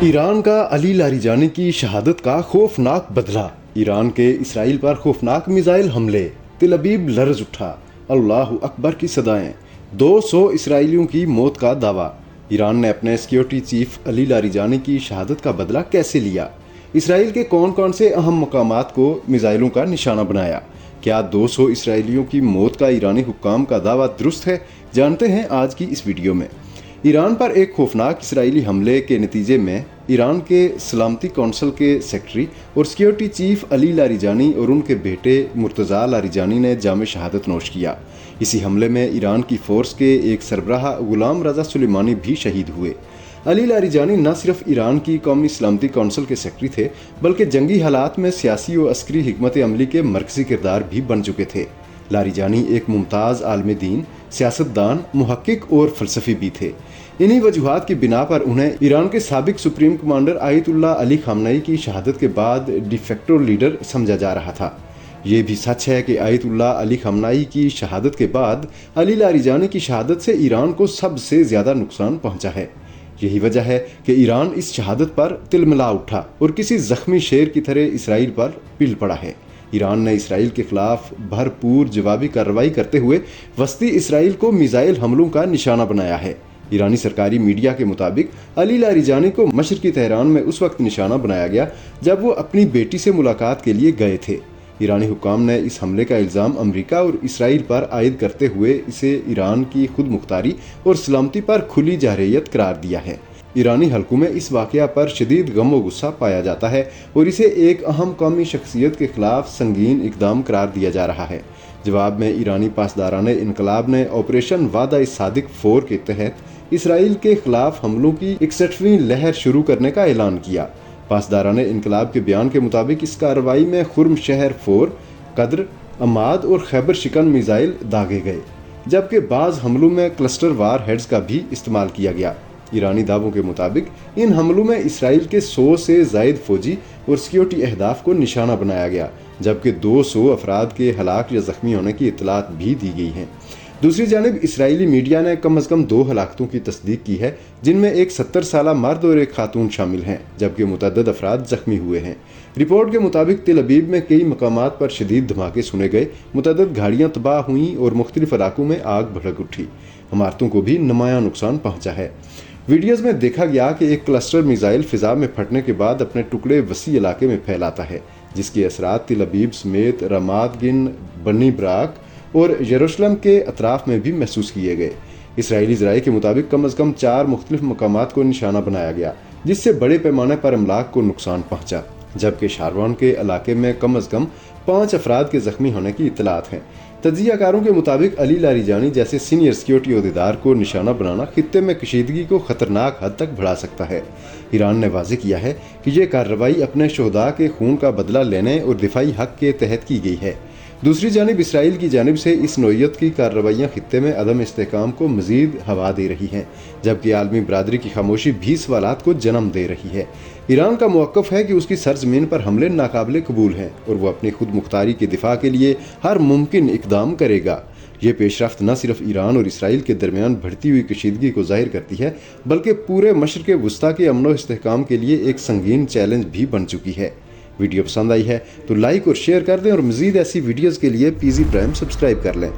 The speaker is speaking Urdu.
ایران کا علی لاریجانی کی شہادت کا خوفناک بدلہ۔ ایران کے اسرائیل پر خوفناک میزائل حملے، تل ابیب لرز اٹھا، اللہ اکبر کی صدائیں، 200 اسرائیلیوں کی موت کا دعویٰ۔ ایران نے اپنے سیکیورٹی چیف علی لاریجانی کی شہادت کا بدلہ کیسے لیا؟ اسرائیل کے کون سے اہم مقامات کو میزائلوں کا نشانہ بنایا؟ کیا 200 اسرائیلیوں کی موت کا ایرانی حکام کا دعویٰ درست ہے؟ جانتے ہیں آج کی اس ویڈیو میں۔ ایران پر ایک خوفناک اسرائیلی حملے کے نتیجے میں ایران کے سلامتی کونسل کے سیکرٹری اور سیکیورٹی چیف علی لاریجانی اور ان کے بیٹے مرتضیٰ لاریجانی نے جام شہادت نوش کیا۔ اسی حملے میں ایران کی فورس کے ایک سربراہ غلام رضا سلیمانی بھی شہید ہوئے۔ علی لاریجانی نہ صرف ایران کی قومی سلامتی کونسل کے سیکرٹری تھے بلکہ جنگی حالات میں سیاسی و عسکری حکمت عملی کے مرکزی کردار بھی بن چکے تھے۔ لاریجانی ایک ممتاز عالم دین، سیاستدان، محقق اور فلسفی بھی تھے۔ انہی وجوہات کی بنا پر انہیں ایران کے سابق سپریم کمانڈر آیت اللہ علی خامنئی کی شہادت کے بعد ڈی فیکٹو لیڈر سمجھا جا رہا تھا۔ یہ بھی سچ ہے کہ آیت اللہ علی خامنئی کی شہادت کے بعد علی لاریجانی کی شہادت سے ایران کو سب سے زیادہ نقصان پہنچا ہے۔ یہی وجہ ہے کہ ایران اس شہادت پر تلملا اٹھا اور کسی زخمی شیر کی طرح اسرائیل پر پل پڑا ہے۔ ایران نے اسرائیل کے خلاف بھرپور جوابی کارروائی کرتے ہوئے وسطی اسرائیل کو میزائل حملوں کا نشانہ بنایا ہے۔ ایرانی سرکاری میڈیا کے مطابق علی لاریجانی کو مشرقی تہران میں اس وقت نشانہ بنایا گیا جب وہ اپنی بیٹی سے ملاقات کے لیے گئے تھے۔ ایرانی حکام نے اس حملے کا الزام امریکہ اور اسرائیل پر عائد کرتے ہوئے اسے ایران کی خود مختاری اور سلامتی پر کھلی جارحیت قرار دیا ہے۔ ایرانی حلقوں میں اس واقعہ پر شدید غم و غصہ پایا جاتا ہے اور اسے ایک اہم قومی شخصیت کے خلاف سنگین اقدام قرار دیا جا رہا ہے۔ جواب میں ایرانی پاسداران انقلاب نے آپریشن وعدہ صادق 4 کے تحت اسرائیل کے خلاف حملوں کی 61ویں لہر شروع کرنے کا اعلان کیا۔ پاسداران انقلاب کے بیان کے مطابق اس کارروائی میں خرم شہر 4، قدر، عماد اور خیبر شکن میزائل داغے گئے، جبکہ بعض حملوں میں کلسٹر وار ہیڈز کا بھی استعمال کیا گیا۔ ایرانی دعووں کے مطابق ان حملوں میں اسرائیل کے 100 سے زائد فوجی اور سیکیورٹی اہداف کو نشانہ بنایا گیا، جبکہ 200 افراد کے ہلاک یا زخمی ہونے کی اطلاعات بھی دی گئی ہیں۔ دوسری جانب اسرائیلی میڈیا نے کم از کم 2 ہلاکتوں کی تصدیق کی ہے، جن میں ایک 70 سالہ مرد اور ایک خاتون شامل ہیں، جبکہ متعدد افراد زخمی ہوئے ہیں۔ رپورٹ کے مطابق تل ابیب میں کئی مقامات پر شدید دھماکے سنے گئے، متعدد گاڑیاں تباہ ہوئیں اور مختلف علاقوں میں آگ بھڑک اٹھی۔ عمارتوں کو بھی نمایاں نقصان پہنچا ہے۔ ویڈیوز میں دیکھا گیا کہ ایک کلسٹر میزائل فضا میں پھٹنے کے بعد اپنے ٹکڑے وسیع علاقے میں پھیلاتا ہے، جس کے اثرات تل ابیب سمیت رامات گن، بنی براک اور یروشلم کے اطراف میں بھی محسوس کیے گئے۔ اسرائیلی ذرائع کے مطابق کم از کم 4 مختلف مقامات کو نشانہ بنایا گیا، جس سے بڑے پیمانے پر املاک کو نقصان پہنچا، جبکہ شارون کے علاقے میں کم از کم 5 افراد کے زخمی ہونے کی اطلاعات ہیں۔ تجزیہ کاروں کے مطابق علی لاریجانی جیسے سینئر سیکیورٹی عہدیدار کو نشانہ بنانا خطے میں کشیدگی کو خطرناک حد تک بڑھا سکتا ہے۔ ایران نے واضح کیا ہے کہ یہ کارروائی اپنے شہداء کے خون کا بدلہ لینے اور دفاعی حق کے تحت کی گئی ہے۔ دوسری جانب اسرائیل کی جانب سے اس نوعیت کی کارروائیاں خطے میں عدم استحکام کو مزید ہوا دے رہی ہیں، جبکہ عالمی برادری کی خاموشی بھی سوالات کو جنم دے رہی ہے۔ ایران کا موقف ہے کہ اس کی سرزمین پر حملے ناقابل قبول ہیں اور وہ اپنی خود مختاری کے دفاع کے لیے ہر ممکن اقدام کرے گا۔ یہ پیش رفت نہ صرف ایران اور اسرائیل کے درمیان بڑھتی ہوئی کشیدگی کو ظاہر کرتی ہے بلکہ پورے مشرق وسطیٰ کے امن و استحکام کے لیے ایک سنگین چیلنج بھی بن چکی ہے۔ ویڈیو پسند آئی ہے تو لائک اور شیئر کر دیں اور مزید ایسی ویڈیوز کے لیے PZ پرائم سبسکرائب کر لیں۔